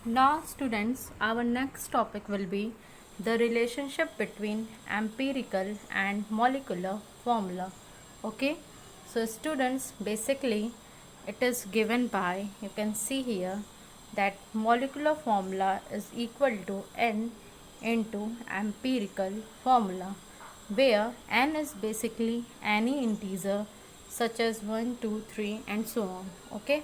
Now students, our next topic will be the relationship between empirical and molecular formula. Okay, so students, basically it is given by, you can see here, that molecular formula is equal to n into empirical formula, where n is basically any integer such as 1, 2, 3 and so on. Okay,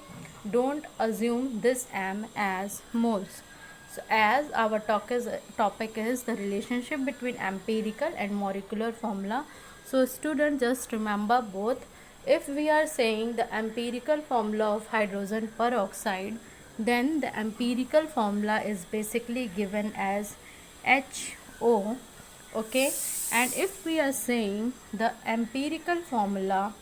don't assume this m as moles. So as our topic is the relationship between empirical and molecular formula, so students, just remember both. If we are saying the empirical formula of hydrogen peroxide, then the empirical formula is basically given as HO. Okay, and if we are saying the empirical formula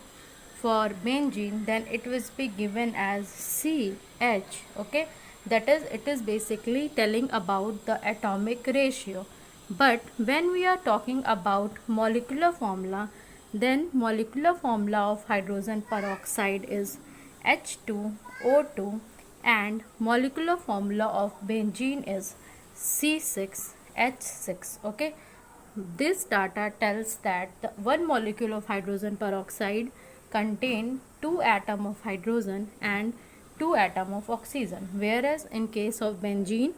for benzene, then it will be given as CH. Okay, that is, it is basically telling about the atomic ratio. But when we are talking about molecular formula, then molecular formula of hydrogen peroxide is H2O2 and molecular formula of benzene is C6H6. Okay, this data tells that the one molecule of hydrogen peroxide contain 2 atoms of hydrogen and 2 atoms of oxygen, whereas in case of benzene,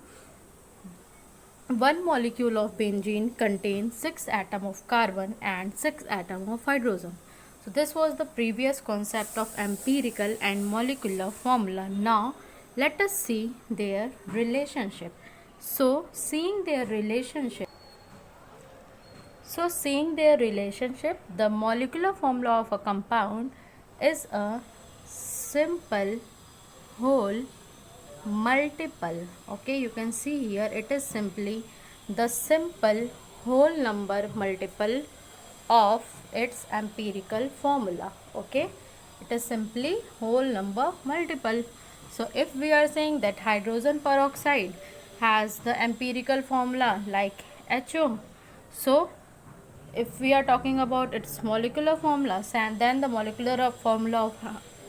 one molecule of benzene contains 6 atoms of carbon and 6 atoms of hydrogen. So this was the previous concept of empirical and molecular formula. Now let us see their relationship. So seeing their relationship, the molecular formula of a compound is a simple whole multiple. Okay, you can see here it is simply the simple whole number multiple of its empirical formula. Okay, it is simply whole number multiple. So if we are saying that hydrogen peroxide has the empirical formula like HO, so if we are talking about its molecular formulas, and then the molecular formula of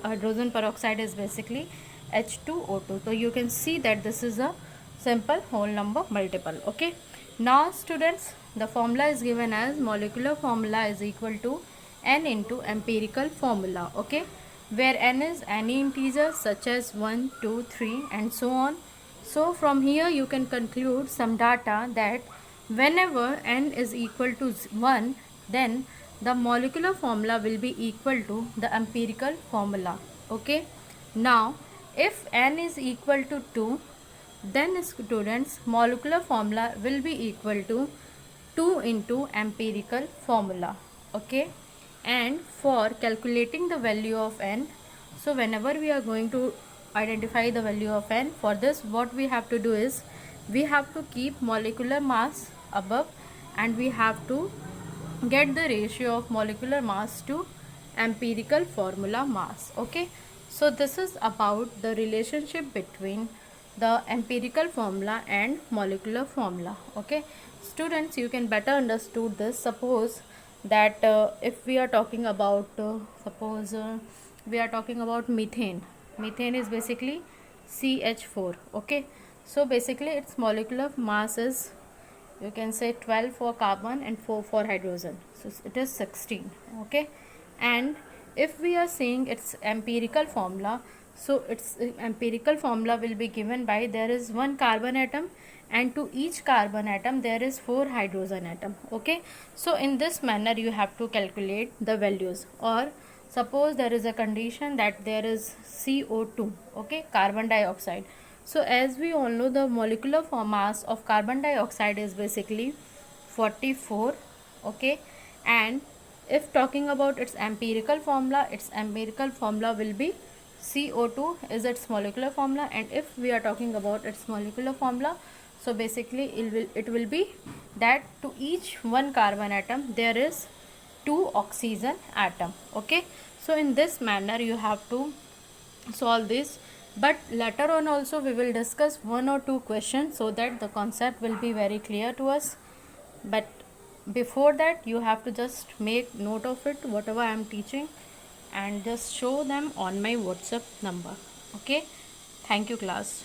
hydrogen peroxide is basically H2O2. So you can see that this is a simple whole number multiple. Okay, now students, the formula is given as molecular formula is equal to n into empirical formula. Okay, where n is any integer such as 1, 2, 3 and so on. So from here you can conclude some data that whenever n is equal to 1, then the molecular formula will be equal to the empirical formula. Okay, now if n is equal to 2, then students, molecular formula will be equal to 2 into empirical formula. Okay, and for calculating the value of n, so whenever we are going to identify the value of n, for this what we have to do is we have to keep molecular mass above and we have to get the ratio of molecular mass to empirical formula mass. Okay, so this is about the relationship between the empirical formula and molecular formula. Okay, students, you can better understood this. Suppose that if we are talking about we are talking about methane. Methane is basically CH4. Okay, so basically its molecular mass is, you can say, 12 for carbon and 4 for hydrogen, so it is 16. Okay, and if we are saying its empirical formula, so its empirical formula will be given by, there is one carbon atom and to each carbon atom there is 4 hydrogen atom. Okay, so in this manner you have to calculate the values. Or suppose there is a condition that there is CO2, okay, carbon dioxide. So as we all know, the molecular mass of carbon dioxide is basically 44. Okay, and if talking about its empirical formula will be CO2 is its molecular formula, and if we are talking about its molecular formula, so basically it will be that to each one carbon atom there is 2 oxygen atom. Okay, so in this manner you have to solve this, but later on also we will discuss 1 or 2 questions so that the concept will be very clear to us. But before that you have to just make note of it, whatever I am teaching, and just show them on my WhatsApp number. Okay, thank you class.